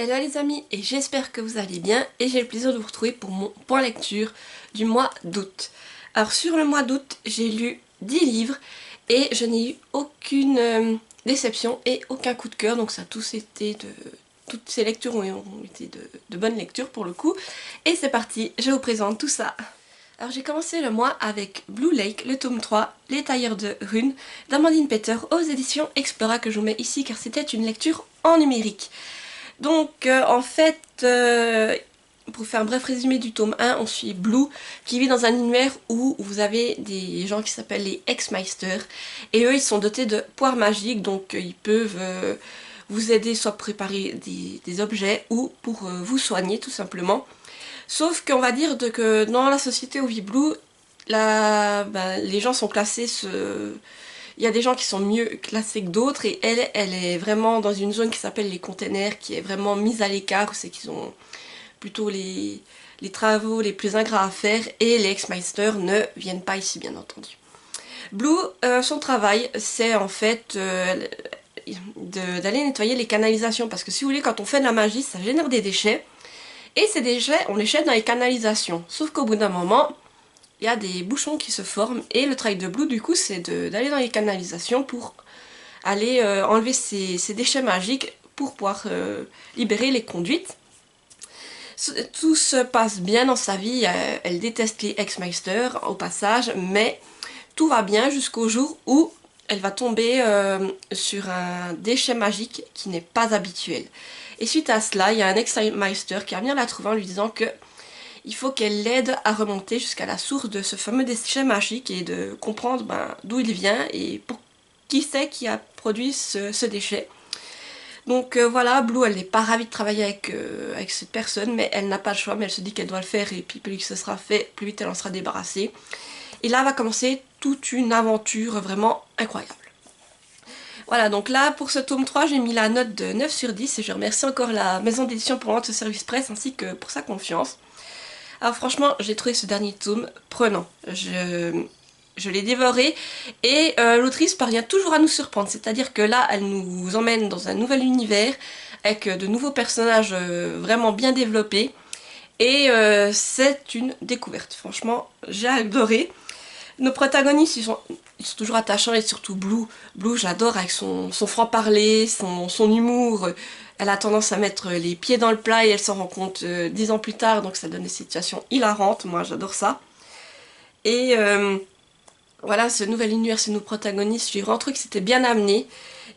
Hello les amis, et j'espère que vous allez bien et j'ai le plaisir de vous retrouver pour mon point lecture du mois d'août. Alors sur le mois d'août, j'ai lu 10 livres et je n'ai eu aucune déception et aucun coup de cœur, donc ça a tous été toutes ces lectures ont été de bonnes lectures pour le coup. Et c'est parti, je vous présente tout ça. Alors j'ai commencé le mois avec Blue Lake, le tome 3, Les tailleurs de runes, d'Amandine Peter aux éditions Explora que je vous mets ici car c'était une lecture en numérique. Donc en fait, pour faire un bref résumé du tome 1, on suit Blue qui vit dans un univers où vous avez des gens qui s'appellent les Hexmeisters et eux ils sont dotés de poires magiques, donc ils peuvent vous aider soit pour préparer des objets ou pour vous soigner tout simplement. Sauf qu'on va dire que dans la société où vit Blue, les gens sont classés il y a des gens qui sont mieux classés que d'autres et elle est vraiment dans une zone qui s'appelle les containers, qui est vraiment mise à l'écart, c'est qu'ils ont plutôt les travaux les plus ingrats à faire et les Hexmeisters ne viennent pas ici bien entendu. Blue, son travail c'est en fait d'aller nettoyer les canalisations parce que si vous voulez quand on fait de la magie ça génère des déchets et ces déchets on les jette dans les canalisations, sauf qu'au bout d'un moment il y a des bouchons qui se forment et le travail de Blue du coup c'est d'aller dans les canalisations pour aller enlever ces déchets magiques pour pouvoir libérer les conduites. Tout se passe bien dans sa vie, elle déteste les Hexmeisters au passage, mais tout va bien jusqu'au jour où elle va tomber sur un déchet magique qui n'est pas habituel. Et suite à cela, il y a un Hexmeister qui va venir la trouver en lui disant que il faut qu'elle l'aide à remonter jusqu'à la source de ce fameux déchet magique et de comprendre d'où il vient et pour qui c'est qui a produit ce déchet. Donc voilà, Blue elle n'est pas ravie de travailler avec cette personne, mais elle n'a pas le choix, mais elle se dit qu'elle doit le faire et puis plus vite ce sera fait, plus vite elle en sera débarrassée. Et là va commencer toute une aventure vraiment incroyable. Voilà, donc là pour ce tome 3 j'ai mis la note de 9 sur 10 et je remercie encore la maison d'édition pour ce service presse ainsi que pour sa confiance. Alors franchement, j'ai trouvé ce dernier tome prenant. Je l'ai dévoré et l'autrice parvient toujours à nous surprendre. C'est-à-dire que là, elle nous emmène dans un nouvel univers avec de nouveaux personnages vraiment bien développés. Et c'est une découverte. Franchement, j'ai adoré. Nos protagonistes, ils sont toujours attachants et surtout Blue. Blue, j'adore avec son franc-parler, son humour. Elle a tendance à mettre les pieds dans le plat et elle s'en rend compte 10 ans plus tard, donc ça donne des situations hilarantes. Moi, j'adore ça. Et voilà, ce nouvel univers, ce nouveau protagoniste, j'ai vraiment trouvé que c'était bien amené.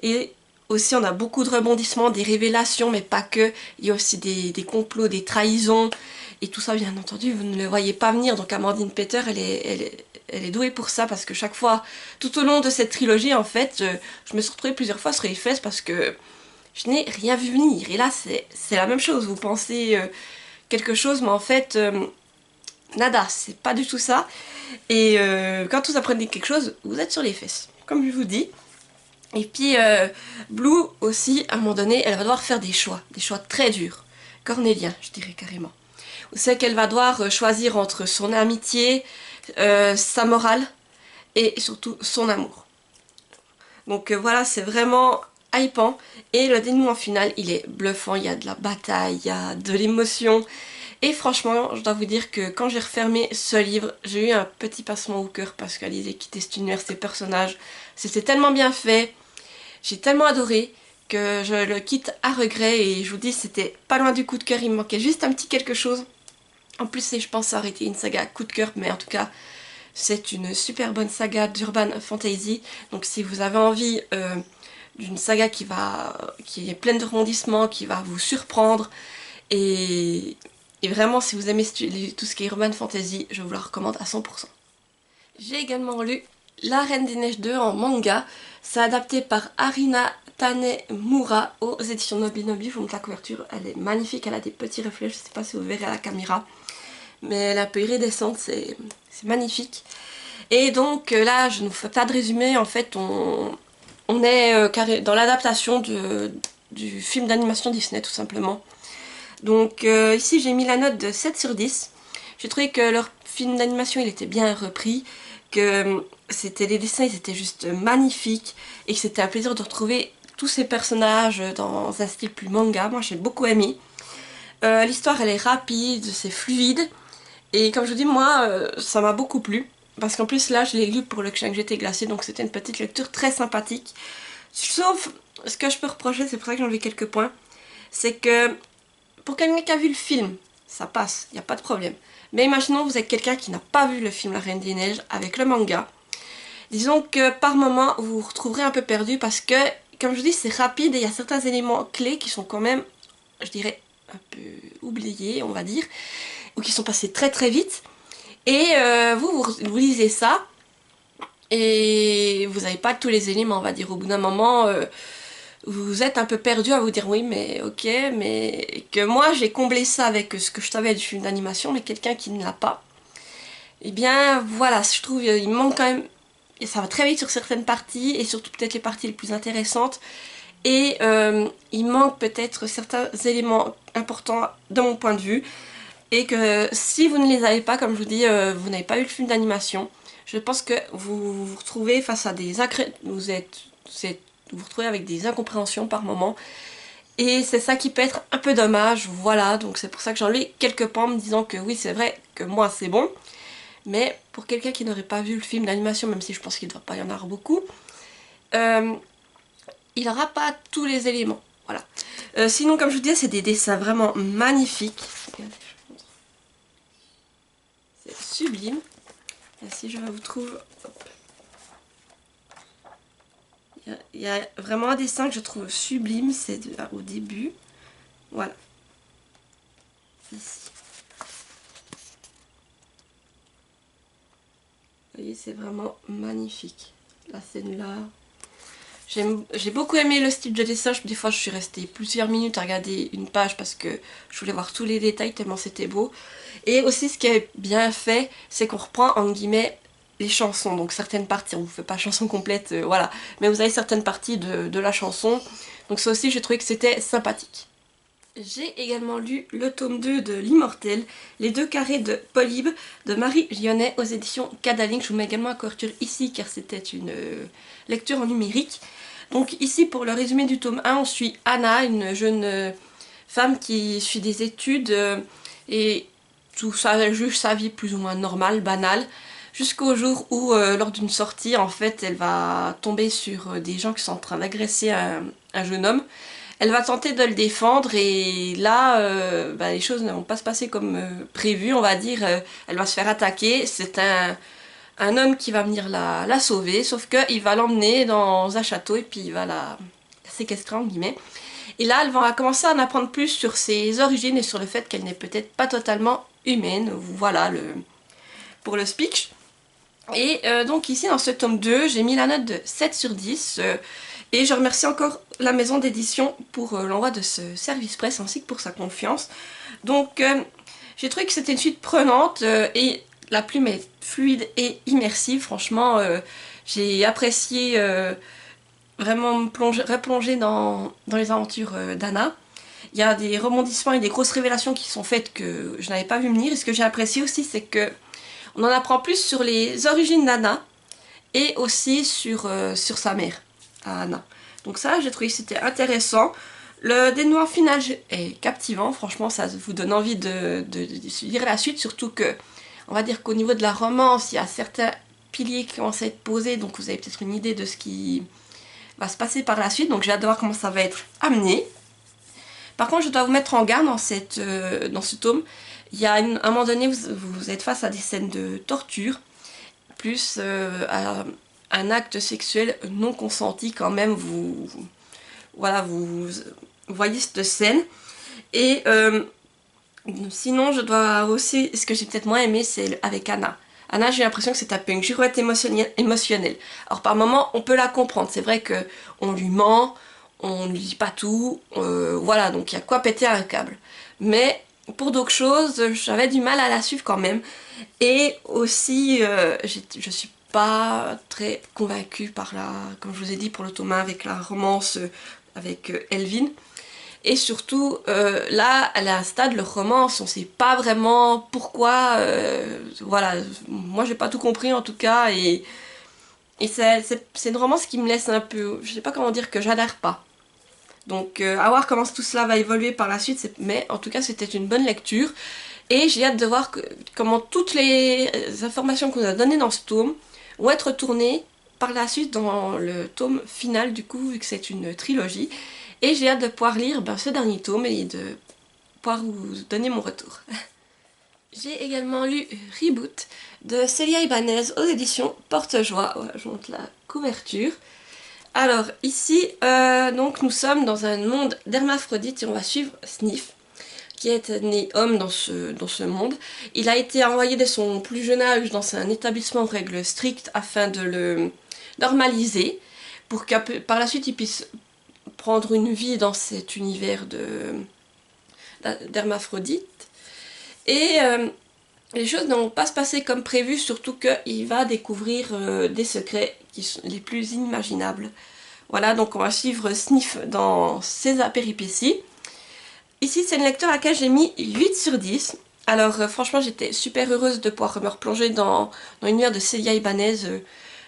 Et aussi, on a beaucoup de rebondissements, des révélations, mais pas que. Il y a aussi des complots, des trahisons. Et tout ça, bien entendu, vous ne le voyez pas venir. Donc Amandine Peter, elle est douée pour ça parce que chaque fois, tout au long de cette trilogie, en fait, je me suis retrouvée plusieurs fois sur les fesses parce que je n'ai rien vu venir. Et là, c'est la même chose. Vous pensez quelque chose, mais en fait, nada, c'est pas du tout ça. Et quand vous apprenez quelque chose, vous êtes sur les fesses, comme je vous dis. Et puis, Blue aussi, à un moment donné, elle va devoir faire des choix très durs. Cornéliens, je dirais carrément. C'est qu'elle va devoir choisir entre son amitié, sa morale et surtout son amour. Donc voilà, c'est vraiment hypant. Et le dénouement final, il est bluffant. Il y a de la bataille, il y a de l'émotion. Et franchement, je dois vous dire que quand j'ai refermé ce livre, j'ai eu un petit passement au cœur parce qu'Alice a quitté cet univers, ces personnages. C'était tellement bien fait, j'ai tellement adoré que je le quitte à regret et je vous dis, c'était pas loin du coup de cœur, il me manquait juste un petit quelque chose. En plus, je pense arrêter une saga coup de cœur, mais en tout cas, c'est une super bonne saga d'Urban Fantasy. Donc si vous avez envie d'une saga qui est pleine de rebondissements, qui va vous surprendre, et vraiment, si vous aimez tout ce qui est Urban Fantasy, je vous la recommande à 100%. J'ai également lu La Reine des Neiges 2 en manga. C'est adapté par Harina Tanemura aux éditions Nobinobi. Je vous montre la couverture, elle est magnifique, elle a des petits reflets, je ne sais pas si vous verrez à la caméra. Mais elle est un peu iridescente, c'est magnifique. Et donc là, je ne vous fais pas de résumé, en fait, on est dans l'adaptation du film d'animation Disney, tout simplement. Donc ici j'ai mis la note de 7 sur 10. J'ai trouvé que leur film d'animation il était bien repris, que les dessins ils étaient juste magnifiques et que c'était un plaisir de retrouver tous ces personnages dans un style plus manga. Moi j'ai beaucoup aimé. L'histoire elle est rapide, c'est fluide. Et comme je vous dis, moi ça m'a beaucoup plu. Parce qu'en plus là je l'ai lu pour le chien que j'étais glacée, donc c'était une petite lecture très sympathique. Sauf ce que je peux reprocher, c'est pour ça que j'ai enlevé quelques points, c'est que pour quelqu'un qui a vu le film, ça passe, il n'y a pas de problème. Mais imaginons vous êtes quelqu'un qui n'a pas vu le film La Reine des Neiges avec le manga. Disons que par moment vous vous retrouverez un peu perdu parce que, comme je dis, c'est rapide et il y a certains éléments clés qui sont quand même, je dirais, un peu oubliés, on va dire, ou qui sont passés très très vite. Et vous lisez ça et vous n'avez pas tous les éléments, on va dire. Au bout d'un moment, vous êtes un peu perdu à vous dire oui, mais ok, mais que moi j'ai comblé ça avec ce que je savais du film d'animation, mais quelqu'un qui ne l'a pas. Eh bien voilà, je trouve il manque quand même. Et ça va très vite sur certaines parties, et surtout peut-être les parties les plus intéressantes. Et il manque peut-être certains éléments importants de mon point de vue. Et que si vous ne les avez pas, comme je vous dis, vous n'avez pas eu le film d'animation, je pense que vous vous retrouvez face à des vous vous retrouvez avec des incompréhensions par moment. Et c'est ça qui peut être un peu dommage, voilà. Donc c'est pour ça que j'ai enlevé quelques points en me disant que oui, c'est vrai que moi c'est bon. Mais pour quelqu'un qui n'aurait pas vu le film d'animation, même si je pense qu'il ne doit pas y en avoir beaucoup, il n'aura pas tous les éléments. Voilà. Sinon, comme je vous disais, c'est des dessins vraiment magnifiques. C'est sublime. Et si je vous trouve... Hop. Il y a vraiment un dessin que je trouve sublime, c'est au début. Voilà. Ici. Vous voyez, c'est vraiment magnifique. La scène là. J'ai beaucoup aimé le style de dessin. Des fois, je suis restée plusieurs minutes à regarder une page parce que je voulais voir tous les détails tellement c'était beau. Et aussi, ce qui est bien fait, c'est qu'on reprend, entre guillemets, les chansons. Donc, certaines parties, on ne vous fait pas chanson complète, voilà. Mais vous avez certaines parties de la chanson. Donc, ça aussi, j'ai trouvé que c'était sympathique. J'ai également lu le tome 2 de L'Immortel, les deux carrés de Polybe de Marie Gionnet aux éditions Cadaling. Je vous mets également la couverture ici car c'était une lecture en numérique. Donc ici pour le résumé du tome 1, on suit Anna, une jeune femme qui suit des études et tout ça juge sa vie plus ou moins normale, banale, jusqu'au jour où lors d'une sortie en fait elle va tomber sur des gens qui sont en train d'agresser un jeune homme. Elle va tenter de le défendre et là, les choses ne vont pas se passer comme prévu, on va dire. Elle va se faire attaquer. C'est un homme qui va venir la sauver, sauf qu'il va l'emmener dans un château et puis il va la séquestrer, en guillemets. Et là, elle va commencer à en apprendre plus sur ses origines et sur le fait qu'elle n'est peut-être pas totalement humaine. Voilà pour le speech. Et donc ici, dans ce tome 2, j'ai mis la note de 7 sur 10. Et je remercie encore la maison d'édition pour l'envoi de ce service presse ainsi que pour sa confiance. Donc j'ai trouvé que c'était une suite prenante et la plume est fluide et immersive. Franchement, j'ai apprécié vraiment me replonger dans les aventures d'Anna. Il y a des rebondissements et des grosses révélations qui sont faites que je n'avais pas vu venir. Et ce que j'ai apprécié aussi, c'est que on en apprend plus sur les origines d'Anna et aussi sur sa mère. À Anna. Donc ça, j'ai trouvé que c'était intéressant. Le dénouement final est captivant, franchement, ça vous donne envie de lire la suite, surtout que, on va dire qu'au niveau de la romance, il y a certains piliers qui commencent à être posés, donc vous avez peut-être une idée de ce qui va se passer par la suite, donc j'ai hâte de voir comment ça va être amené. Par contre, je dois vous mettre en garde dans ce tome. Il y a à un moment donné, vous êtes face à des scènes de torture, plus à un acte sexuel non consenti quand même, vous voyez cette scène. Et sinon, je dois aussi, ce que j'ai peut-être moins aimé, c'est avec Anna. Anna, j'ai l'impression que c'est un peu une girouette émotionnelle. Alors par moments, on peut la comprendre. C'est vrai que on lui ment, on ne lui dit pas tout, voilà, donc il y a quoi péter un câble. Mais pour d'autres choses, j'avais du mal à la suivre quand même. Et aussi, je suis pas très convaincue par comme je vous ai dit pour le tome 1 avec la romance avec Elvin. Et surtout, là, elle est à un stade, le romance, on sait pas vraiment pourquoi, voilà, moi j'ai pas tout compris en tout cas, et c'est une romance qui me laisse un peu, je sais pas comment dire, que j'adhère pas. Donc à voir comment tout cela va évoluer par la suite, mais en tout cas c'était une bonne lecture. Et j'ai hâte de voir comment toutes les informations qu'on a données dans ce tome vont être tournées par la suite dans le tome final du coup, vu que c'est une trilogie. Et j'ai hâte de pouvoir lire ce dernier tome et de pouvoir vous donner mon retour. J'ai également lu Reboot de Célia Ibanez aux éditions Porte-Joie. Voilà, je montre la couverture. Alors ici, donc nous sommes dans un monde d'hermaphrodites et on va suivre Sniff, qui est né homme dans ce monde. Il a été envoyé dès son plus jeune âge dans un établissement aux règles strictes afin de le normaliser, pour que par la suite il puisse prendre une vie dans cet univers d'hermaphrodites. Et les choses ne vont pas se passer comme prévu, surtout qu'il va découvrir des secrets qui sont les plus inimaginables. Voilà, donc on va suivre Sniff dans ses péripéties. Ici, c'est une lecture à laquelle j'ai mis 8 sur 10. Alors franchement, j'étais super heureuse de pouvoir me replonger dans l'univers de Célia Ibanez.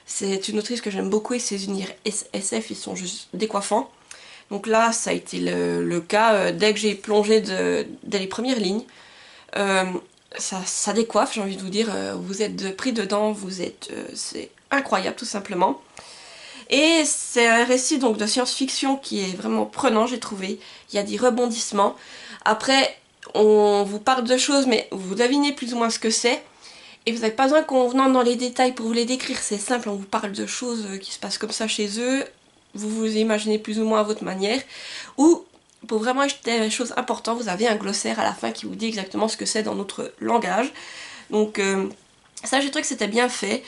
C'est une autrice que j'aime beaucoup et ses univers SF, ils sont juste décoiffants. Donc là, ça a été le cas dès que j'ai plongé dès les premières lignes. Ça décoiffe, j'ai envie de vous dire, vous êtes pris dedans, c'est incroyable tout simplement. Et c'est un récit donc de science-fiction qui est vraiment prenant, j'ai trouvé. Il y a des rebondissements. Après, on vous parle de choses, mais vous devinez plus ou moins ce que c'est. Et vous n'avez pas besoin qu'on venant dans les détails pour vous les décrire, c'est simple, on vous parle de choses qui se passent comme ça chez eux. Vous vous imaginez plus ou moins à votre manière. Ou, pour vraiment acheter des choses importantes, vous avez un glossaire à la fin qui vous dit exactement ce que c'est dans notre langage. Donc ça, j'ai trouvé que c'était bien fait.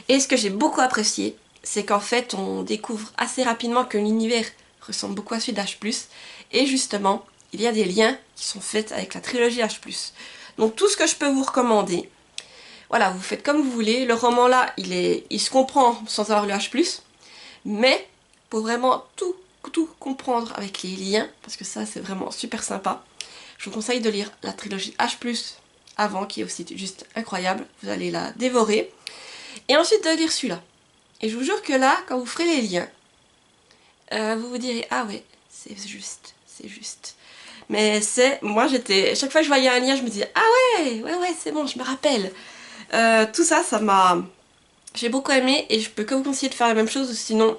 Et ce que j'ai beaucoup apprécié, c'est qu'en fait on découvre assez rapidement que l'univers ressemble beaucoup à celui d'H+, et justement il y a des liens qui sont faits avec la trilogie H+. Donc tout ce que je peux vous recommander, voilà, vous faites comme vous voulez, le roman là il se comprend sans avoir le H+, mais pour vraiment tout comprendre avec les liens, parce que ça c'est vraiment super sympa, je vous conseille de lire la trilogie H+, avant, qui est aussi juste incroyable, vous allez la dévorer, et ensuite de lire celui-là. Et je vous jure que là, quand vous ferez les liens, vous vous direz « Ah ouais, c'est juste, c'est juste ». Mais moi chaque fois que je voyais un lien, je me disais « Ah ouais, c'est bon, je me rappelle ». Tout ça, j'ai beaucoup aimé et je peux que vous conseiller de faire la même chose, sinon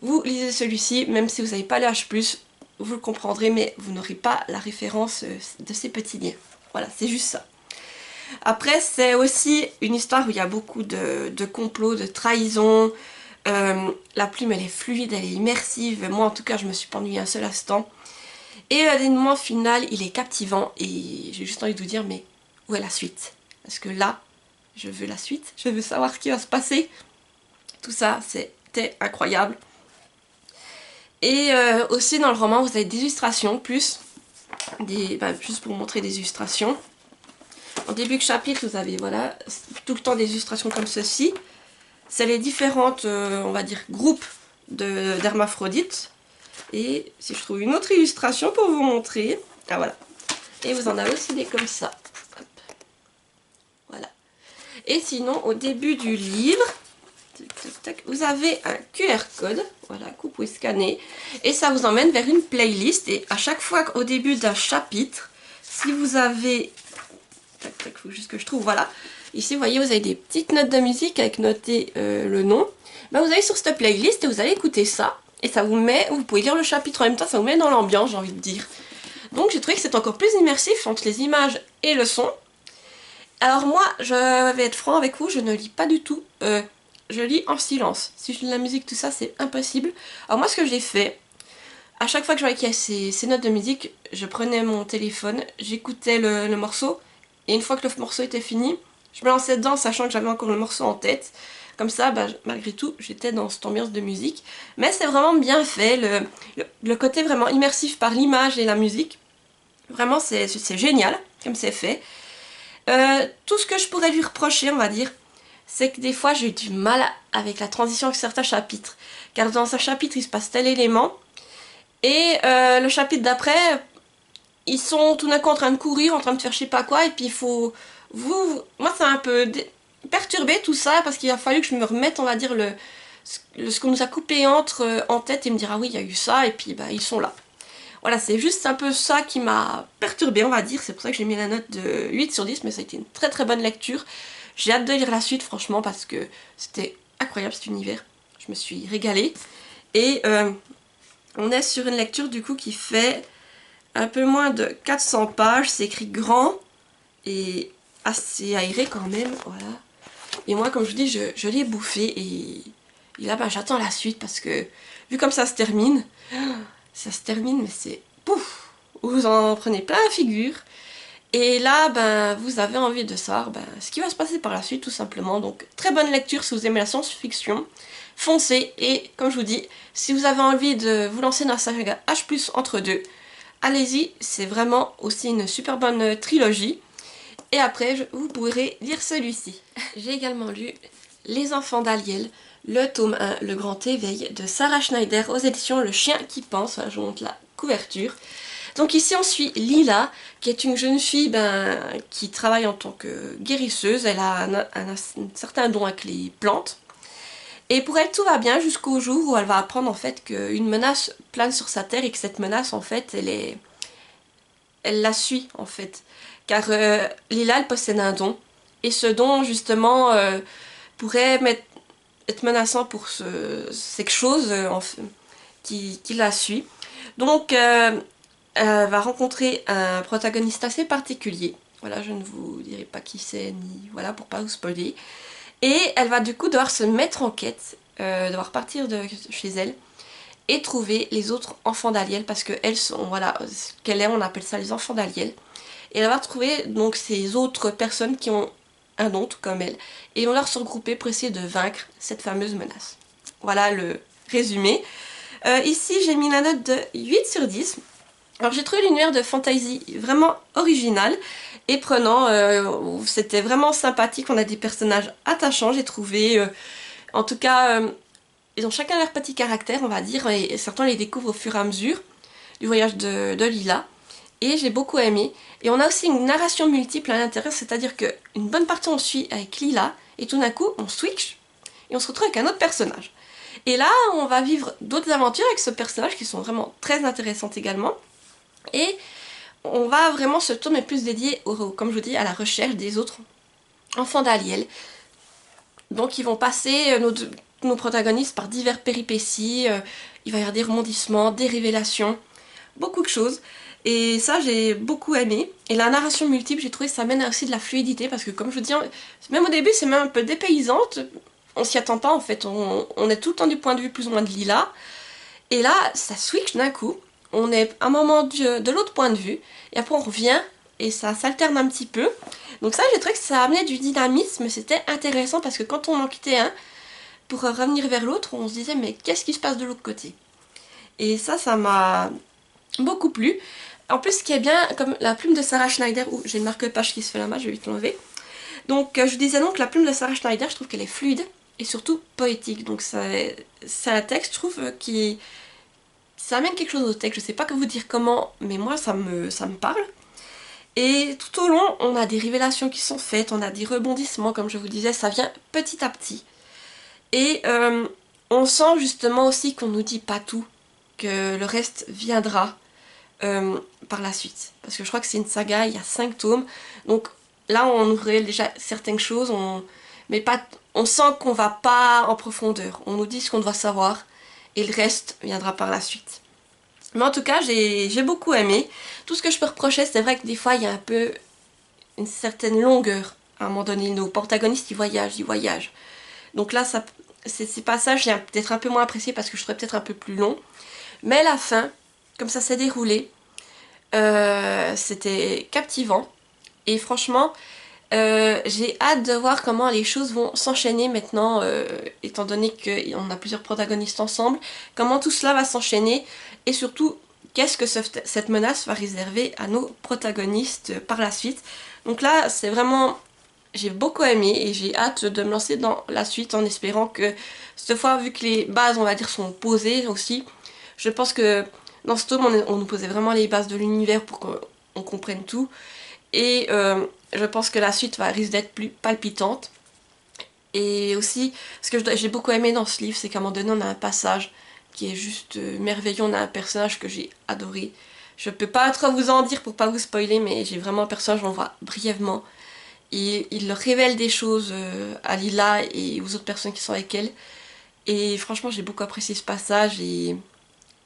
vous lisez celui-ci, même si vous n'avez pas le H+, vous le comprendrez, mais vous n'aurez pas la référence de ces petits liens. Voilà, c'est juste ça. Après, c'est aussi une histoire où il y a beaucoup de complots, de trahisons. La plume, elle est fluide, elle est immersive. Moi, en tout cas, je me suis pas ennuyée un seul instant. Et le dénouement final, il est captivant. Et j'ai juste envie de vous dire, mais où est la suite? Parce que là, je veux la suite. Je veux savoir ce qui va se passer. Tout ça, c'était incroyable. Et aussi, dans le roman, vous avez des illustrations, plus juste pour vous montrer des illustrations. En début de chapitre, vous avez voilà, tout le temps des illustrations comme ceci. C'est les différentes, on va dire, groupes d'hermaphrodites. Et si je trouve une autre illustration pour vous montrer, ah voilà. Et vous en avez aussi des comme ça. Hop. Voilà. Et sinon, au début du livre, vous avez un QR code, voilà, que vous pouvez scanner. Et ça vous emmène vers une playlist. Et à chaque fois, au début d'un chapitre, si vous avez... il faut juste que je trouve, voilà. Ici, vous voyez, vous avez des petites notes de musique avec noté le nom. Ben, vous allez sur cette playlist et vous allez écouter ça. Et ça vous met, vous pouvez lire le chapitre en même temps, ça vous met dans l'ambiance, j'ai envie de dire. Donc j'ai trouvé que c'est encore plus immersif entre les images et le son. Alors moi, je vais être franc avec vous, je ne lis pas du tout. Je lis en silence. Si je lis de la musique, tout ça, c'est impossible. Alors moi, ce que j'ai fait, à chaque fois que je voyais qu'il y a ces notes de musique, je prenais mon téléphone, j'écoutais le morceau. Et une fois que le morceau était fini, je me lançais dedans, sachant que j'avais encore le morceau en tête. Comme ça, malgré tout, j'étais dans cette ambiance de musique. Mais c'est vraiment bien fait, le côté vraiment immersif par l'image et la musique. Vraiment, c'est génial, comme c'est fait. Tout ce que je pourrais lui reprocher, on va dire, c'est que des fois, j'ai eu du mal avec la transition avec certains chapitres. Car dans un chapitre, il se passe tel élément. Et le chapitre d'après, ils sont tout d'un coup en train de courir, en train de faire je sais pas quoi. Et puis il faut... Moi, ça a un peu perturbé tout ça, parce qu'il a fallu que je me remette, on va dire, ce qu'on nous a coupé en tête et me dire ah oui, il y a eu ça, et puis ils sont là. Voilà, c'est juste un peu ça qui m'a perturbée, on va dire. C'est pour ça que j'ai mis la note de 8 sur 10, mais ça a été une très très bonne lecture. J'ai hâte de lire la suite, franchement, parce que c'était incroyable cet univers. Je me suis régalée. Et on est sur une lecture du coup qui fait un peu moins de 400 pages. C'est écrit grand et assez aéré quand même, voilà. Et moi, comme je vous dis, je l'ai bouffé et là, ben, j'attends la suite parce que, vu comme ça se termine, mais c'est pouf, vous en prenez plein la figure. Et là, ben, vous avez envie de savoir ben, ce qui va se passer par la suite, tout simplement. Donc, très bonne lecture si vous aimez la science-fiction. Foncez, et comme je vous dis, si vous avez envie de vous lancer dans la saga H+, entre deux, allez-y, c'est vraiment aussi une super bonne trilogie. Et après, vous pourrez lire celui-ci. J'ai également lu Les Enfants d'Aliel, le tome 1, Le Grand Éveil, de Sarah Schneider aux éditions Le Chien qui pense. Voilà, je vous montre la couverture. Donc ici on suit Lila, qui est une jeune fille qui travaille en tant que guérisseuse. Elle a un certain don avec les plantes. Et pour elle tout va bien jusqu'au jour où elle va apprendre en fait qu'une menace plane sur sa terre et que cette menace en fait elle la suit en fait. Car Lila elle possède un don. Et ce don justement pourrait être menaçant pour quelque chose qui la suit. Donc elle va rencontrer un protagoniste assez particulier. Voilà, je ne vous dirai pas qui c'est, ni voilà, pour pas vous spoiler. Et elle va du coup devoir se mettre en quête, devoir partir de chez elle et trouver les autres enfants d'Aliel parce qu'elles sont, voilà, ce qu'elle est, on appelle ça les enfants d'Aliel. Et elle va trouver donc ces autres personnes qui ont un don tout comme elle et ils vont leur se regrouper pour essayer de vaincre cette fameuse menace. Voilà le résumé. Ici j'ai mis la note de 8 sur 10. Alors j'ai trouvé l'univers de fantasy vraiment original et prenant, c'était vraiment sympathique, on a des personnages attachants j'ai trouvé, en tout cas ils ont chacun leur petit caractère on va dire et certains les découvrent au fur et à mesure du voyage de Lila et j'ai beaucoup aimé. Et on a aussi une narration multiple à l'intérieur, c'est-à-dire qu'une bonne partie on suit avec Lila et tout d'un coup on switch et on se retrouve avec un autre personnage. Et là on va vivre d'autres aventures avec ce personnage qui sont vraiment très intéressantes également. Et on va vraiment se tourner plus dédié, comme je vous dis, à la recherche des autres enfants d'Aliel. Donc ils vont passer, nos protagonistes, par divers péripéties. Il va y avoir des rebondissements, des révélations, beaucoup de choses. Et ça j'ai beaucoup aimé. Et la narration multiple, j'ai trouvé ça mène aussi de la fluidité. Parce que comme je vous dis, même au début c'est même un peu dépaysante. On s'y attend pas en fait. On est tout le temps du point de vue plus ou moins de Lila. Et là ça switch d'un coup. On est à un moment de l'autre point de vue, et après on revient, et ça s'alterne un petit peu. Donc ça, j'ai trouvé que ça amenait du dynamisme, c'était intéressant, parce que quand on en quittait un, pour revenir vers l'autre, on se disait, mais qu'est-ce qui se passe de l'autre côté? Et ça m'a beaucoup plu. En plus, ce qui est bien, comme la plume de Sarah Schneider, j'ai une marque-page qui se fait la main, je vais vite l'enlever. Donc je disais donc, la plume de Sarah Schneider, je trouve qu'elle est fluide, et surtout poétique. Donc c'est un texte, je trouve, qui... ça amène quelque chose au texte, je sais pas vous dire comment, mais moi ça me parle. Et tout au long, on a des révélations qui sont faites, on a des rebondissements, comme je vous disais, ça vient petit à petit. Et on sent justement aussi qu'on nous dit pas tout, que le reste viendra par la suite. Parce que je crois que c'est une saga, il y a 5 tomes, donc là on nous révèle déjà certaines choses, mais pas, on sent qu'on va pas en profondeur, on nous dit ce qu'on doit savoir, et le reste viendra par la suite. Mais en tout cas, j'ai beaucoup aimé. Tout ce que je peux reprocher, c'est vrai que des fois, il y a un peu une certaine longueur. À un moment donné, nos protagonistes, ils voyagent. Donc là, ces passages, j'ai peut-être un peu moins apprécié parce que je trouvais peut-être un peu plus long. Mais la fin, comme ça s'est déroulé, c'était captivant. Et franchement, j'ai hâte de voir comment les choses vont s'enchaîner maintenant, étant donné qu'on a plusieurs protagonistes ensemble, comment tout cela va s'enchaîner, et surtout, qu'est-ce que cette menace va réserver à nos protagonistes par la suite. Donc là, c'est vraiment... j'ai beaucoup aimé, et j'ai hâte de me lancer dans la suite, en espérant que, cette fois, vu que les bases, on va dire, sont posées aussi, je pense que dans ce tome, on nous posait vraiment les bases de l'univers pour qu'on comprenne tout, et... je pense que la suite risque d'être plus palpitante. Et aussi, ce que j'ai beaucoup aimé dans ce livre, c'est qu'à un moment donné, on a un passage qui est juste merveilleux. On a un personnage que j'ai adoré. Je peux pas trop vous en dire pour pas vous spoiler, mais j'ai vraiment un personnage, on voit brièvement. Et il leur révèle des choses à Lila et aux autres personnes qui sont avec elle. Et franchement, j'ai beaucoup apprécié ce passage et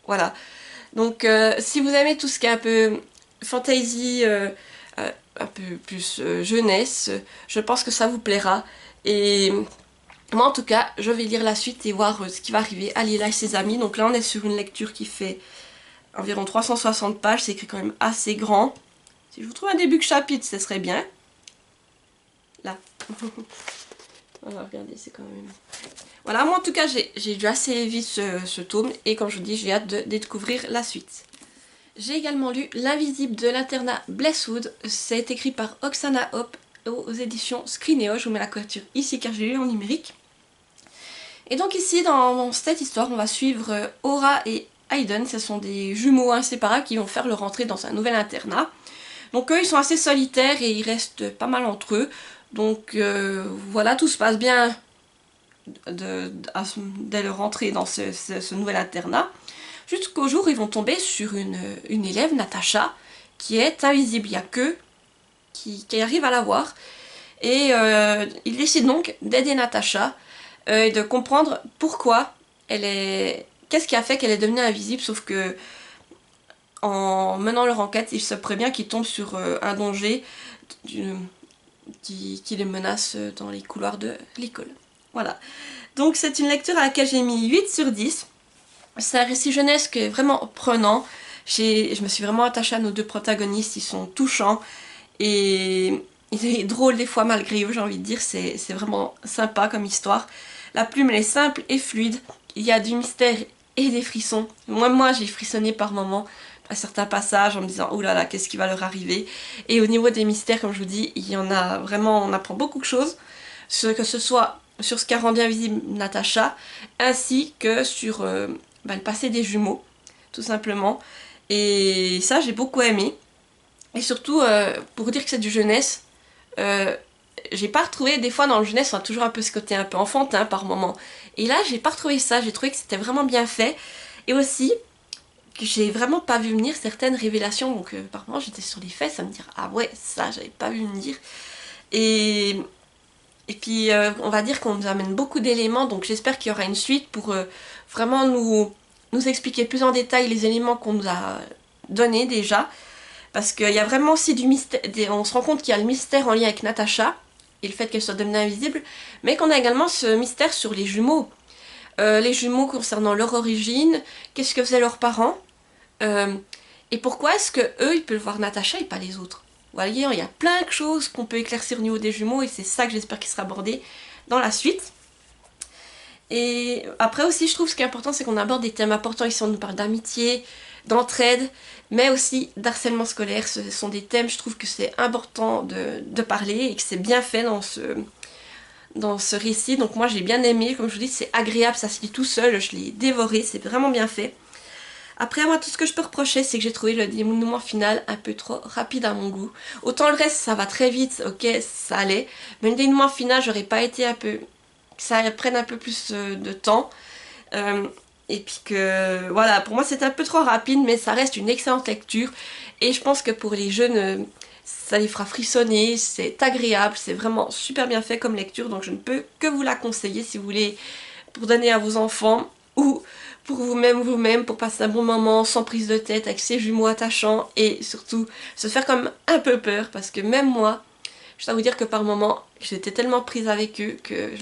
voilà. Donc si vous aimez tout ce qui est un peu fantasy, un peu plus jeunesse, je pense que ça vous plaira. Et moi en tout cas, je vais lire la suite et voir ce qui va arriver à Lila et ses amis. Donc là on est sur une lecture qui fait environ 360 pages, c'est écrit quand même assez grand. Si je vous trouve un début de chapitre, ce serait bien. Là. Voilà, regardez, c'est quand même... Voilà, moi en tout cas, j'ai lu assez vite ce tome et comme je vous dis, j'ai hâte de découvrir la suite. J'ai également lu L'Invisible de l'internat Blesswood. C'est écrit par Oksana Hope aux éditions Scrineo. Je vous mets la couverture ici car je l'ai lu en numérique. Et donc ici, dans cette histoire, on va suivre Aura et Hayden. Ce sont des jumeaux inséparables qui vont faire leur entrée dans un nouvel internat. Donc eux, ils sont assez solitaires et ils restent pas mal entre eux. Donc voilà, tout se passe bien dès leur entrée dans ce nouvel internat. Jusqu'au jour où ils vont tomber sur une élève, Natacha, qui est invisible. Il n'y a qu'eux qui arrivent à la voir. Et ils décident donc d'aider Natacha et de comprendre pourquoi elle est... Qu'est-ce qui a fait qu'elle est devenue invisible, sauf que en menant leur enquête, il se prévient qu'ils tombent sur un danger qui les menace dans les couloirs de l'école. Voilà. Donc c'est une lecture à laquelle j'ai mis 8 sur 10. C'est un récit jeunesse qui est vraiment prenant. Je me suis vraiment attachée à nos deux protagonistes, ils sont touchants et il est drôle des fois malgré eux, j'ai envie de dire, c'est vraiment sympa comme histoire. La plume elle est simple et fluide, il y a du mystère et des frissons. Moi j'ai frissonné par moments à certains passages en me disant oh là là, qu'est-ce qui va leur arriver. Et au niveau des mystères, comme je vous dis, il y en a vraiment, on apprend beaucoup de choses, que ce soit sur ce qu'a rendu invisible Natacha, ainsi que sur le passé des jumeaux, tout simplement. Et ça j'ai beaucoup aimé. Et surtout, pour dire que c'est du jeunesse, j'ai pas retrouvé, des fois dans le jeunesse, on a toujours un peu ce côté un peu enfantin par moment. Et là, j'ai pas retrouvé ça, j'ai trouvé que c'était vraiment bien fait. Et aussi, que j'ai vraiment pas vu venir certaines révélations. Donc, par moment, j'étais sur les fesses à me dire, ah ouais, ça, j'avais pas vu venir. Et, et puis, on va dire qu'on nous amène beaucoup d'éléments, donc j'espère qu'il y aura une suite pour vraiment nous expliquer plus en détail les éléments qu'on nous a donnés déjà. Parce qu'il y a vraiment aussi du mystère, on se rend compte qu'il y a le mystère en lien avec Natacha et le fait qu'elle soit devenue invisible, mais qu'on a également ce mystère sur les jumeaux. Les jumeaux concernant leur origine, qu'est-ce que faisaient leurs parents, et pourquoi est-ce que eux ils peuvent voir Natacha et pas les autres. Vous voyez, il y a plein de choses qu'on peut éclaircir au niveau des jumeaux et c'est ça que j'espère qu'il sera abordé dans la suite. Et après aussi je trouve ce qui est important c'est qu'on aborde des thèmes importants ici, on nous parle d'amitié, d'entraide, mais aussi d'harcèlement scolaire. Ce sont des thèmes, je trouve que c'est important de parler et que c'est bien fait dans ce récit. Donc moi j'ai bien aimé, comme je vous dis c'est agréable, ça se lit tout seul, je l'ai dévoré, c'est vraiment bien fait. Après moi tout ce que je peux reprocher c'est que j'ai trouvé le dénouement final un peu trop rapide à mon goût. Autant le reste ça va très vite, ok ça allait, mais le dénouement final j'aurais pas été un peu... que ça prenne un peu plus de temps. Et puis que voilà, pour moi c'est un peu trop rapide mais ça reste une excellente lecture et je pense que pour les jeunes ça les fera frissonner, c'est agréable, c'est vraiment super bien fait comme lecture donc je ne peux que vous la conseiller si vous voulez pour donner à vos enfants ou pour vous-même pour passer un bon moment sans prise de tête avec ces jumeaux attachants et surtout se faire comme un peu peur parce que même moi je dois vous dire que par moments j'étais tellement prise avec eux que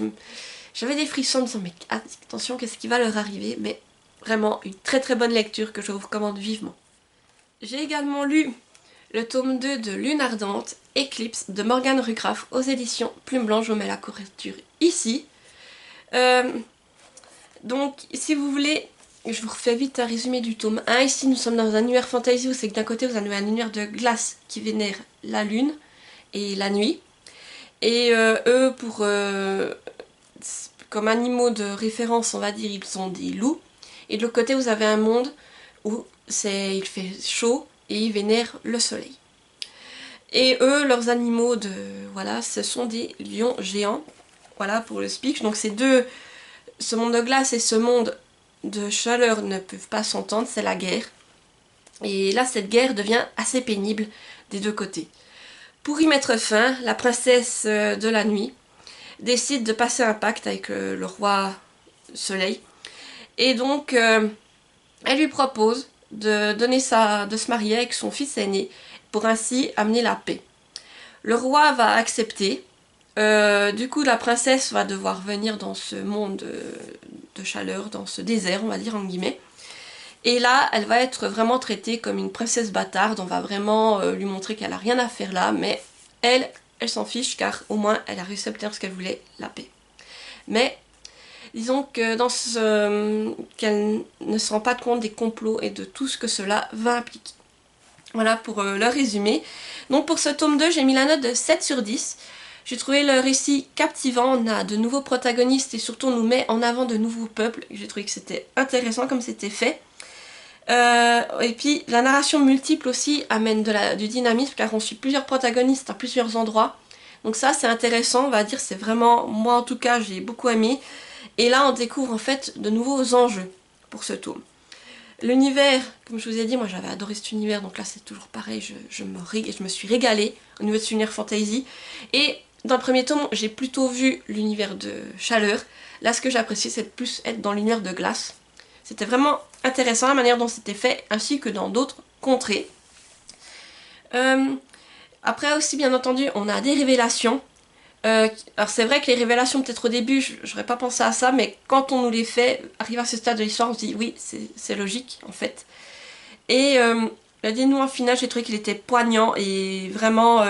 j'avais des frissons en me disant mais attention qu'est-ce qui va leur arriver, mais vraiment une très très bonne lecture que je vous recommande vivement. J'ai également lu le tome 2 de Lune Ardente, Eclipse de Morgane Ruckraft aux éditions Plume Blanche, je vous mets la couverture ici. Donc si vous voulez, je vous refais vite un résumé du tome 1. Ici nous sommes dans un univers fantasy où c'est que d'un côté vous avez un univers de glace qui vénère la lune et la nuit. Et eux pour... comme animaux de référence, on va dire, ils sont des loups. Et de l'autre côté, vous avez un monde où il fait chaud et ils vénèrent le soleil. Et eux, leurs animaux voilà, ce sont des lions géants. Voilà pour le speech. Donc c'est ce monde de glace et ce monde de chaleur ne peuvent pas s'entendre, c'est la guerre. Et là, cette guerre devient assez pénible des deux côtés. Pour y mettre fin, la princesse de la nuit décide de passer un pacte avec le roi Soleil. Et donc, elle lui propose de se marier avec son fils aîné pour ainsi amener la paix. Le roi va accepter. Du coup, la princesse va devoir venir dans ce monde de chaleur, dans ce désert, on va dire en guillemets. Et là, elle va être vraiment traitée comme une princesse bâtarde. On va vraiment lui montrer qu'elle n'a rien à faire là, mais elle s'en fiche car au moins elle a réussi à obtenir ce qu'elle voulait, la paix. Mais disons que qu'elle ne se rend pas compte des complots et de tout ce que cela va impliquer. Voilà pour le résumé. Donc pour ce tome 2, j'ai mis la note de 7 sur 10. J'ai trouvé le récit captivant, on a de nouveaux protagonistes et surtout on nous met en avant de nouveaux peuples. J'ai trouvé que c'était intéressant comme c'était fait. Et puis la narration multiple aussi amène du dynamisme car on suit plusieurs protagonistes à plusieurs endroits. Donc ça c'est intéressant, on va dire, c'est vraiment, moi en tout cas j'ai beaucoup aimé. Et là on découvre en fait de nouveaux enjeux pour ce tome. L'univers, comme je vous ai dit, moi j'avais adoré cet univers, donc là c'est toujours pareil, je me suis régalée au niveau de cet univers fantasy. Et dans le premier tome, j'ai plutôt vu l'univers de chaleur. Là ce que j'ai apprécié c'est de plus être dans l'univers de glace. C'était vraiment intéressant la manière dont c'était fait, ainsi que dans d'autres contrées. Après aussi, bien entendu, on a des révélations. Alors c'est vrai que les révélations, peut-être au début, j'aurais pas pensé à ça, mais quand on nous les fait, arrivé à ce stade de l'histoire, on se dit oui, c'est logique en fait. Et le dénouement final, j'ai trouvé qu'il était poignant et vraiment...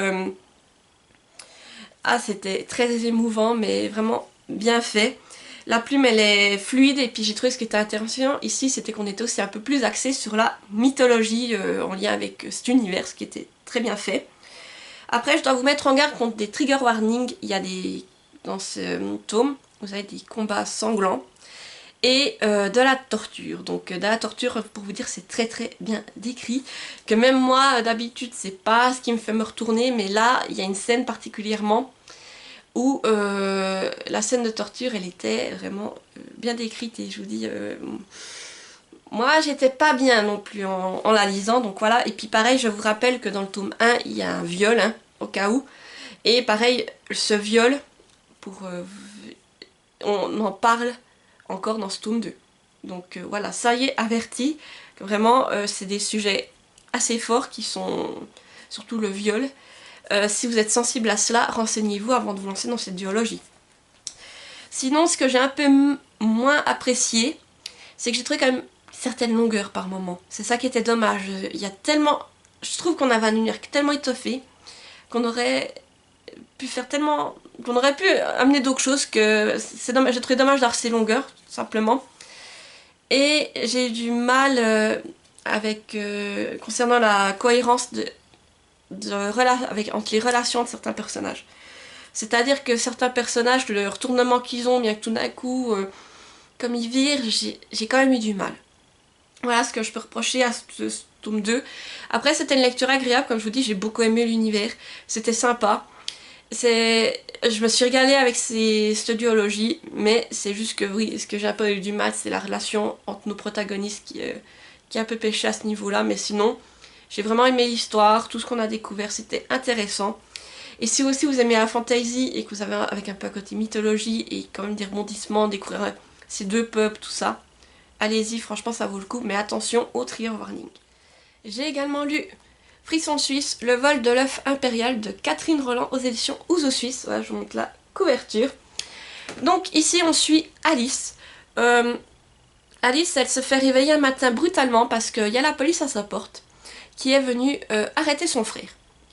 c'était très émouvant, mais vraiment bien fait. La plume elle est fluide et puis j'ai trouvé ce qui était intéressant ici c'était qu'on était aussi un peu plus axé sur la mythologie en lien avec cet univers, ce qui était très bien fait. Après je dois vous mettre en garde contre des trigger warnings, il y a dans ce tome, vous avez des combats sanglants et de la torture. Donc de la torture pour vous dire c'est très très bien décrit, que même moi d'habitude c'est pas ce qui me fait me retourner mais là il y a une scène particulièrement où la scène de torture elle était vraiment bien décrite et je vous dis moi j'étais pas bien non plus en la lisant donc voilà. Et puis pareil je vous rappelle que dans le tome 1 il y a un viol hein, au cas où, et pareil ce viol on en parle encore dans ce tome 2 donc voilà, ça y est averti que vraiment c'est des sujets assez forts qui sont surtout le viol. Si vous êtes sensible à cela, renseignez-vous avant de vous lancer dans cette duologie. Sinon, ce que j'ai un peu moins apprécié, c'est que j'ai trouvé quand même certaines longueurs par moment. C'est ça qui était dommage. Il y a tellement... Je trouve qu'on avait un univers tellement étoffé qu'on aurait pu faire tellement... qu'on aurait pu amener d'autres choses que... C'est dommage. J'ai trouvé dommage d'avoir ces longueurs, tout simplement. Et j'ai du mal concernant la cohérence entre les relations de certains personnages. C'est-à-dire que certains personnages, le retournement qu'ils ont, bien que tout d'un coup, comme ils virent, j'ai quand même eu du mal. Voilà ce que je peux reprocher à ce tome 2. Après, c'était une lecture agréable, comme je vous dis, j'ai beaucoup aimé l'univers, c'était sympa. Je me suis régalée avec cette duologie, mais c'est juste que oui, ce que j'ai un peu eu du mal, c'est la relation entre nos protagonistes qui a un peu pêché à ce niveau-là, mais sinon... J'ai vraiment aimé l'histoire, tout ce qu'on a découvert, c'était intéressant. Et si aussi vous aimez la fantasy et que vous avez avec un peu un côté mythologie et quand même des rebondissements, découvrir ces deux peuples, tout ça, allez-y, franchement ça vaut le coup, mais attention au trigger warning. J'ai également lu Frisson Suisse, le vol de l'œuf impérial de Catherine Roland aux éditions Ouzo Suisse. Voilà, je vous montre la couverture. Donc ici on suit Alice. Alice, elle se fait réveiller un matin brutalement parce qu'il y a la police à sa porte qui est venue arrêter son frère.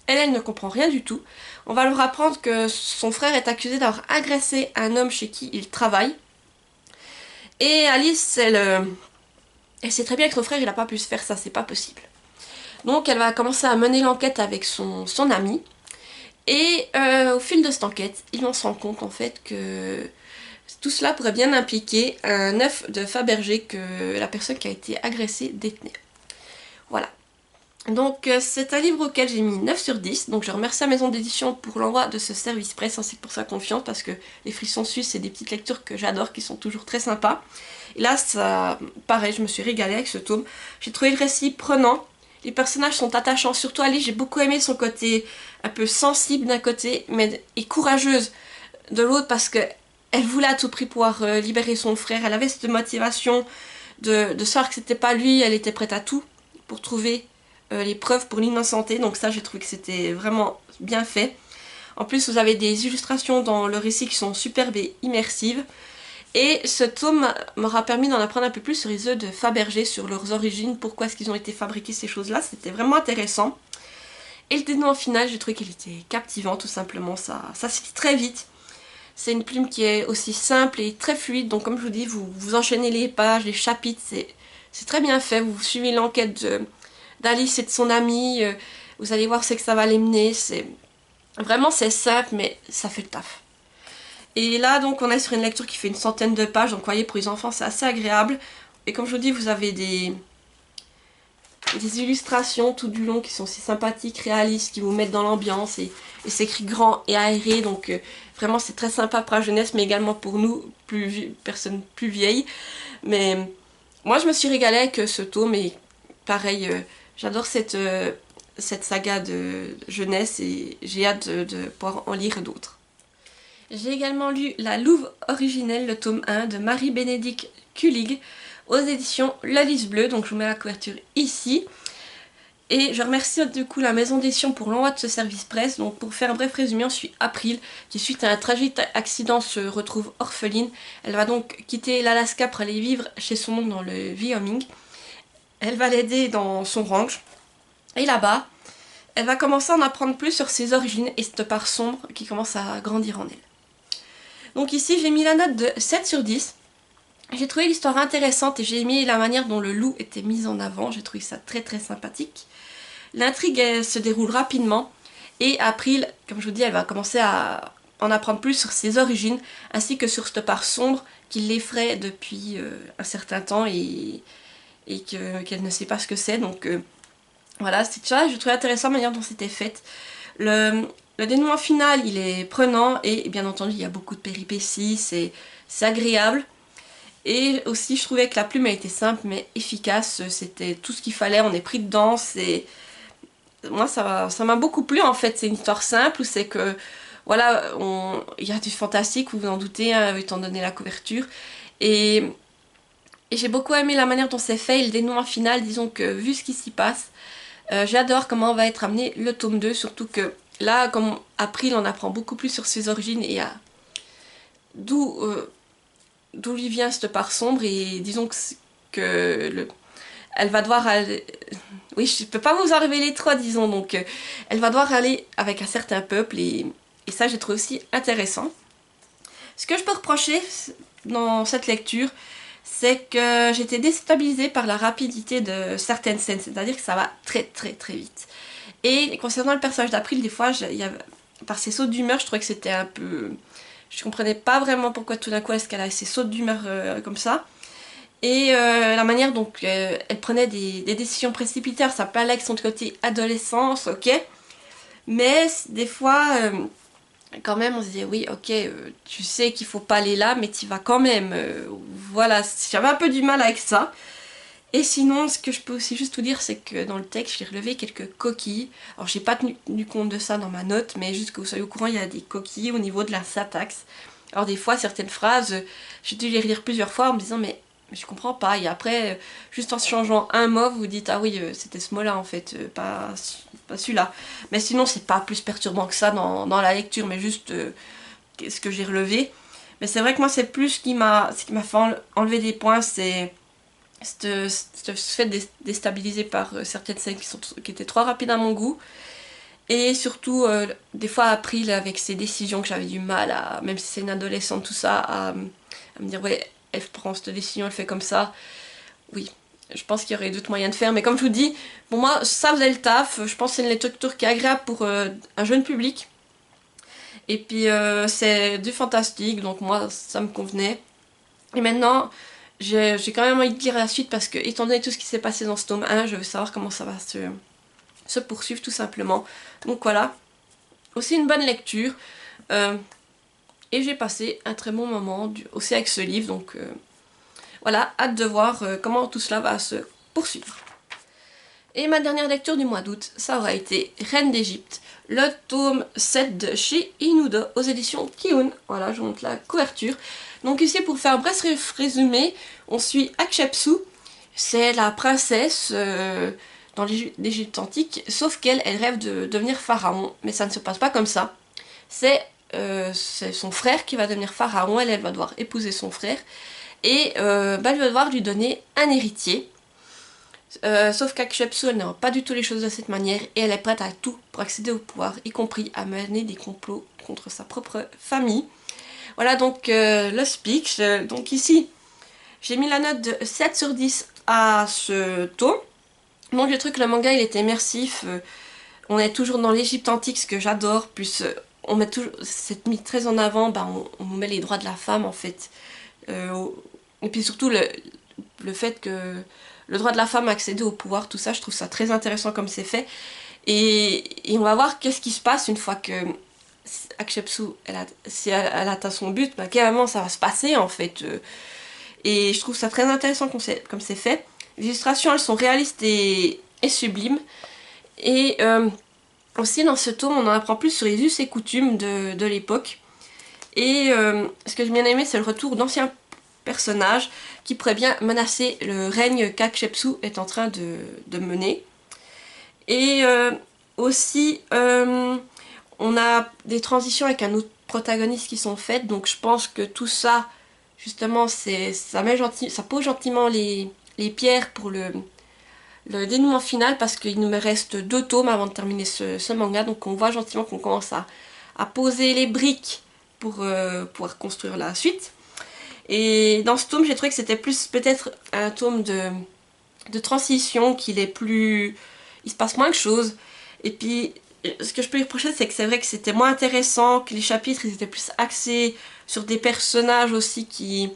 Elle ne comprend rien du tout. On va leur apprendre que son frère est accusé d'avoir agressé un homme chez qui il travaille. Et Alice, elle sait très bien que son frère, il n'a pas pu se faire ça, c'est pas possible. Donc elle va commencer à mener l'enquête avec son ami. Et au fil de cette enquête, ils vont se rendre compte en fait que tout cela pourrait bien impliquer un œuf de Fabergé que la personne qui a été agressée détenait. Voilà. Donc c'est un livre auquel j'ai mis 9 sur 10, donc je remercie la maison d'édition pour l'envoi de ce service presse ainsi que pour sa confiance parce que les Frissons Suisses c'est des petites lectures que j'adore qui sont toujours très sympas. Et là, ça, pareil, je me suis régalée avec ce tome. J'ai trouvé le récit prenant. Les personnages sont attachants, surtout Alice, j'ai beaucoup aimé son côté un peu sensible d'un côté, mais et courageuse de l'autre parce que elle voulait à tout prix pouvoir libérer son frère. Elle avait cette motivation de savoir que c'était pas lui, elle était prête à tout pour trouver les preuves pour l'innocenté. Donc ça, j'ai trouvé que c'était vraiment bien fait. En plus, vous avez des illustrations dans le récit qui sont superbes et immersives. Et ce tome m'aura permis d'en apprendre un peu plus sur les œufs de Fabergé, sur leurs origines, pourquoi est-ce qu'ils ont été fabriqués, ces choses-là. C'était vraiment intéressant. Et le dénouement final, j'ai trouvé qu'il était captivant, tout simplement. Ça se lit très vite. C'est une plume qui est aussi simple et très fluide. Donc comme je vous dis, vous enchaînez les pages, les chapitres. C'est très bien fait. Vous suivez l'enquête d'Alice et de son ami. Vous allez voir ce que ça va les mener. Vraiment, c'est simple, mais ça fait le taf. Et là, donc, on est sur une lecture qui fait une centaine de pages. Donc, vous voyez, pour les enfants, c'est assez agréable. Et comme je vous dis, vous avez des illustrations tout du long qui sont si sympathiques, réalistes, qui vous mettent dans l'ambiance. Et c'est écrit grand et aéré. Donc, vraiment, c'est très sympa pour la jeunesse, mais également pour nous, personnes plus vieilles. Mais moi, je me suis régalée avec ce tome. Et pareil, j'adore cette saga de jeunesse. Et j'ai hâte de pouvoir en lire d'autres. J'ai également lu La Louve originelle, le tome 1 de Marie-Bénédicte Kulig aux éditions La Lys Bleue. Donc je vous mets la couverture ici. Et je remercie du coup la maison d'édition pour l'envoi de ce service presse. Donc pour faire un bref résumé, on suit April qui suite à un tragique accident se retrouve orpheline. Elle va donc quitter l'Alaska pour aller vivre chez son oncle dans le Wyoming. Elle va l'aider dans son ranch. Et là-bas, elle va commencer à en apprendre plus sur ses origines et cette part sombre qui commence à grandir en elle. Donc ici j'ai mis la note de 7 sur 10. J'ai trouvé l'histoire intéressante et j'ai aimé la manière dont le loup était mis en avant. J'ai trouvé ça très très sympathique. L'intrigue se déroule rapidement et April, comme je vous dis, elle va commencer à en apprendre plus sur ses origines ainsi que sur cette part sombre qui l'effraie depuis un certain temps et qu'elle ne sait pas ce que c'est. Donc voilà, c'est ça, je trouvais intéressant la manière dont c'était fait. Le dénouement final, il est prenant et bien entendu, il y a beaucoup de péripéties, c'est agréable. Et aussi, je trouvais que la plume a été simple mais efficace, c'était tout ce qu'il fallait, on est pris dedans. Moi, ça m'a beaucoup plu en fait, c'est une histoire simple où c'est que, voilà, il y a du fantastique, vous vous en doutez, hein, étant donné la couverture. Et j'ai beaucoup aimé la manière dont c'est fait et le dénouement final, disons que vu ce qui s'y passe, j'adore comment va être amené le tome 2, surtout que là, comme April, on apprend beaucoup plus sur ses origines et d'où lui vient cette part sombre et disons elle va devoir aller... Oui, je peux pas vous en révéler trop, disons, donc elle va devoir aller avec un certain peuple et ça j'ai trouvé aussi intéressant. Ce que je peux reprocher dans cette lecture, c'est que j'étais déstabilisée par la rapidité de certaines scènes, c'est-à-dire que ça va très très très vite. Et concernant le personnage d'April, des fois, par ses sautes d'humeur, je trouvais que c'était un peu... Je comprenais pas vraiment pourquoi tout d'un coup est-ce qu'elle a ses sautes d'humeur comme ça. Et la manière dont elle prenait des décisions précipitées, ça peut aller avec son côté adolescence, ok. Mais des fois, quand même, on se disait oui, ok, tu sais qu'il faut pas aller là, mais tu vas quand même. Voilà, j'avais un peu du mal avec ça. Et sinon, ce que je peux aussi juste vous dire, c'est que dans le texte, j'ai relevé quelques coquilles. Alors, j'ai pas tenu compte de ça dans ma note, mais juste que vous soyez au courant, il y a des coquilles au niveau de la syntaxe. Alors, des fois, certaines phrases, j'ai dû les relire plusieurs fois en me disant, mais je comprends pas. Et après, juste en changeant un mot, vous dites, ah oui, c'était ce mot-là en fait, pas celui-là. Mais sinon, c'est pas plus perturbant que ça dans la lecture, mais juste ce que j'ai relevé. Mais c'est vrai que moi, c'est plus ce qui m'a fait enlever des points, c'est ce fait déstabilisé par certaines scènes qui étaient trop rapides à mon goût. Et surtout, des fois, April, avec ses décisions que j'avais du mal à, même si c'est une adolescente, tout ça, à me dire, ouais, elle prend cette décision, elle fait comme ça. Oui, je pense qu'il y aurait d'autres moyens de faire. Mais comme je vous dis, pour moi, ça faisait le taf. Je pense que c'est une lecture qui est agréable pour un jeune public. Et puis, c'est du fantastique, donc moi, ça me convenait. Et maintenant, j'ai quand même envie de lire la suite parce que, étant donné tout ce qui s'est passé dans ce tome 1, je veux savoir comment ça va se poursuivre tout simplement. Donc voilà, aussi une bonne lecture. Et j'ai passé un très bon moment aussi avec ce livre. Donc Voilà, hâte de voir comment tout cela va se poursuivre. Et ma dernière lecture du mois d'août, ça aura été Reine d'Égypte, le tome 7 de chez Inudo aux éditions Kiun. Voilà, je vous montre la couverture. Donc ici, pour faire un bref résumé, on suit Hatshepsut. C'est la princesse dans l'Égypte antique, sauf qu'elle rêve de devenir pharaon. Mais ça ne se passe pas comme ça. C'est son frère qui va devenir pharaon, elle va devoir épouser son frère. Et elle va devoir lui donner un héritier. Sauf qu'Hatshepsut, elle n'a pas du tout les choses de cette manière et elle est prête à tout pour accéder au pouvoir, y compris à mener des complots contre sa propre famille. Voilà donc le speech. Donc ici, j'ai mis la note de 7 sur 10 à ce tome. Donc le truc, le manga il est immersif. On est toujours dans l'Égypte antique, ce que j'adore. Plus on met toujours, c'est mis très en avant, on nous met les droits de la femme en fait. Et puis surtout le fait que le droit de la femme à accéder au pouvoir, tout ça, je trouve ça très intéressant comme c'est fait. Et on va voir qu'est-ce qui se passe une fois que Hatshepsut, si elle atteint son but, carrément ça va se passer en fait. Et je trouve ça très intéressant comme c'est fait. Les illustrations, elles sont réalistes et sublimes. Et aussi dans ce tome, on en apprend plus sur les us et coutumes de l'époque. Et ce que j'ai bien aimé, c'est le retour d'anciens personnages qui pourraient bien menacer le règne qu'Hatshepsut est en train de mener. Et aussi, on a des transitions avec un autre protagoniste qui sont faites, donc je pense que tout ça, justement, ça pose gentiment les pierres pour le dénouement final, parce qu'il nous reste 2 tomes avant de terminer ce manga, donc on voit gentiment qu'on commence à poser les briques pour pouvoir construire la suite. Et dans ce tome, j'ai trouvé que c'était plus peut-être un tome de transition, qu'il est plus... il se passe moins de choses. Et puis, ce que je peux lui reprocher, c'est que c'est vrai que c'était moins intéressant, que les chapitres, ils étaient plus axés sur des personnages aussi qui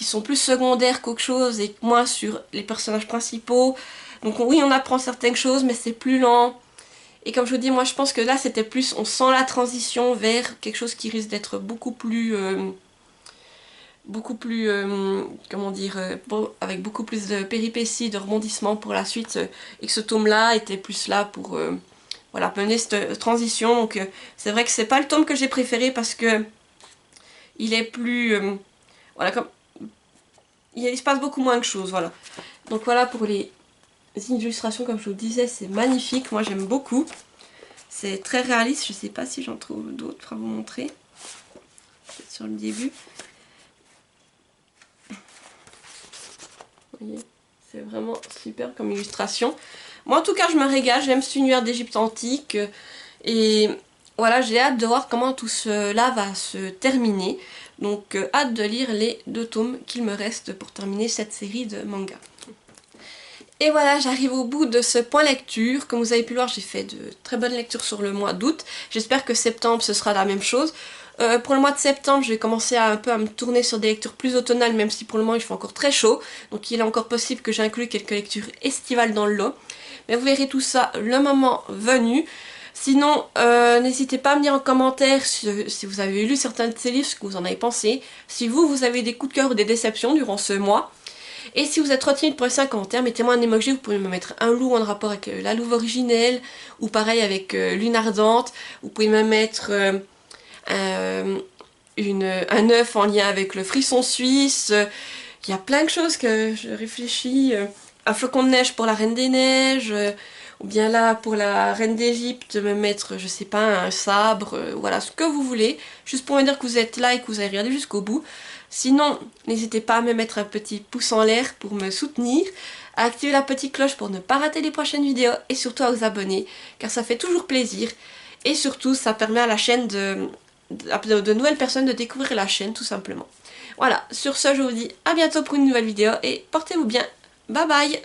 sont plus secondaires qu'autre chose, et moins sur les personnages principaux. Donc oui, on apprend certaines choses, mais c'est plus lent. Et comme je vous dis, moi je pense que là, c'était plus... on sent la transition vers quelque chose qui risque d'être beaucoup plus... comment dire, avec beaucoup plus de péripéties, de rebondissements pour la suite, et que ce tome-là était plus là pour voilà, mener cette transition. Donc c'est vrai que c'est pas le tome que j'ai préféré, parce que il est plus... voilà, comme il se passe beaucoup moins de choses, voilà. Donc voilà pour les illustrations, comme je vous disais, c'est magnifique, moi j'aime beaucoup. C'est très réaliste, je sais pas si j'en trouve d'autres à vous montrer. Peut-être sur le début. Vous voyez, c'est vraiment super comme illustration. Moi en tout cas je me régale, j'aime cet univers d'Égypte antique. Et voilà, j'ai hâte de voir comment tout cela va se terminer. Donc hâte de lire les 2 tomes qu'il me reste pour terminer cette série de mangas. Et voilà, j'arrive au bout de ce point lecture. Comme vous avez pu le voir, j'ai fait de très bonnes lectures sur le mois d'août. J'espère que septembre, ce sera la même chose. Pour le mois de septembre, je vais commencer un peu à me tourner sur des lectures plus automnales, même si pour le moment il fait encore très chaud. Donc il est encore possible que j'inclue quelques lectures estivales dans le lot. Mais vous verrez tout ça le moment venu. Sinon, n'hésitez pas à me dire en commentaire si vous avez lu certains de ces livres, ce que vous en avez pensé. Si vous avez des coups de cœur ou des déceptions durant ce mois. Et si vous êtes trop timide pour laisser un commentaire, mettez-moi un emoji, vous pouvez me mettre un loup en rapport avec la louve originelle, ou pareil avec Lune Ardente. Vous pouvez me mettre un œuf en lien avec le frisson suisse. Il y a plein de choses que je réfléchis. Un flocon de neige pour la Reine des Neiges. Ou bien là, pour la Reine d'Égypte, me mettre, je sais pas, un sabre. Voilà, ce que vous voulez. Juste pour me dire que vous êtes là et que vous avez regardé jusqu'au bout. Sinon, n'hésitez pas à me mettre un petit pouce en l'air pour me soutenir, à activer la petite cloche pour ne pas rater les prochaines vidéos et surtout à vous abonner, car ça fait toujours plaisir. Et surtout, ça permet à la chaîne de nouvelles personnes de découvrir la chaîne tout simplement. Voilà, sur ce, je vous dis à bientôt pour une nouvelle vidéo et portez-vous bien. Bye bye!